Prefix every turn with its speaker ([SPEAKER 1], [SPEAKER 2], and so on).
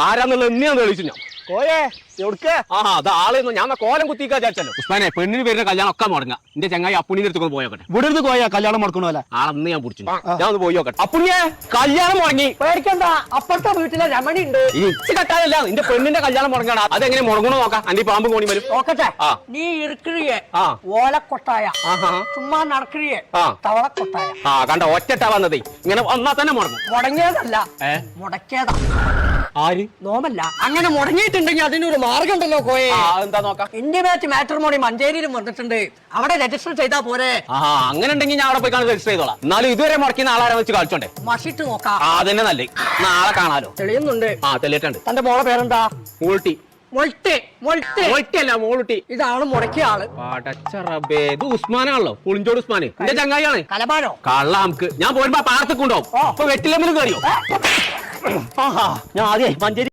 [SPEAKER 1] ആരാന്നുള്ളത് എന്നെയാന്ന് തെളിയിച്ചു ഞാൻ.
[SPEAKER 2] കോയേ എവിടുക്ക്?
[SPEAKER 1] അത് ആളെന്നു ഞാൻ കോലം കുത്തിക്കാ വിചാരിച്ചല്ലോ. ഉസ്മാനെ പെണ്ണിന് വരുന്ന കല്യാണം ഒക്കെ മുടങ്ങ. എന്റെ ചങ്ങായി അപ്പുണ്ണിന്റെ അടുത്തൊക്കെ പോയോട്ടെ.
[SPEAKER 2] ഇവിടെ നിന്ന് കോയ കല്യാണം മുടക്കണമല്ല.
[SPEAKER 1] ആളന്ന് ഞാൻ പിടിച്ചു. ഞാൻ ഒന്ന് പോയി നോക്കട്ടെ. അപ്പുണ്ണിയെ കല്യാണം മുടങ്ങി.
[SPEAKER 3] പേടിക്കണ്ട, അപ്പുറത്തെ വീട്ടിലെ രമണി ഉണ്ട്.
[SPEAKER 1] ഈ ഇച്ച് കെട്ടാനല്ല നിന്റെ പെണ്ണിന്റെ കല്യാണം മുടങ്ങണം. അതെങ്ങനെ മുടങ്ങണോ നോക്കാം. അന്റെ പാമ്പ് കോണി വരും
[SPEAKER 3] നോക്കട്ടെ.
[SPEAKER 1] ആ
[SPEAKER 3] നീ ഇറുക്കിറിയെ
[SPEAKER 1] ആ
[SPEAKER 3] ഓലക്കൊട്ടായ
[SPEAKER 1] ആഹാ
[SPEAKER 3] ചുമ്മാ നടക്കിറിയെ
[SPEAKER 1] ആ
[SPEAKER 3] തവളക്കൊട്ടായ.
[SPEAKER 1] ആ കണ്ട ഒറ്റട്ടാ വന്നതേ. ഇങ്ങനെ വന്നാ തന്നെ മുടങ്ങും.
[SPEAKER 3] മുടങ്ങിയതല്ല, മുടക്കിയതാ.
[SPEAKER 1] ആര്
[SPEAKER 3] നോമല്ല. അങ്ങനെ മുടങ്ങിയിട്ടുണ്ടെങ്കിൽ അതിനൊരു മാർഗം ഉണ്ടല്ലോ കോയെ.
[SPEAKER 1] എന്താ നോക്കാം.
[SPEAKER 3] ഇന്റിമേറ്റ് മാട്രിമോണി മഞ്ചേരിയിലും വന്നിട്ടുണ്ട്. അവിടെ രജിസ്റ്റർ ചെയ്താ പോരെ?
[SPEAKER 1] അങ്ങനെ ഉണ്ടെങ്കിൽ ഞാൻ അവിടെ പോയി രജിസ്റ്റർ ചെയ്തോളാം. എന്നാലും ഇതുവരെ മുടക്കുന്ന ആളാരെ വെച്ച് കളിച്ചോണ്ടേ.
[SPEAKER 3] മഷിട്ട് നോക്കാം.
[SPEAKER 1] അതന്നെ നല്ലേ. നാളെ കാണാലോ.
[SPEAKER 3] തെളിയുന്നുണ്ട്.
[SPEAKER 1] തെളിയിട്ടുണ്ട്.
[SPEAKER 3] തന്റെ മോളെ പേരെന്താ?
[SPEAKER 1] മൂൾട്ടി.
[SPEAKER 3] മൊൾട്ടിയല്ല മോളുട്ടി. ഇതാണ് മുടക്കിയ ആള്.
[SPEAKER 1] പടച്ചറബേ, ഇത് ഉസ്മാനാണല്ലോ. പുളിഞ്ചോട് ഉസ്മാന് എന്റെ ചങ്ങായിയാണ്.
[SPEAKER 3] കലമാനോ?
[SPEAKER 1] കള്ള നമുക്ക് ഞാൻ പോരുമ്പോ പാർത്തക്കുണ്ടോ? അപ്പൊ വെറ്റിലമ്മിലും കയറിയോ? ഞാൻ ആദ്യമായി മഞ്ചേരി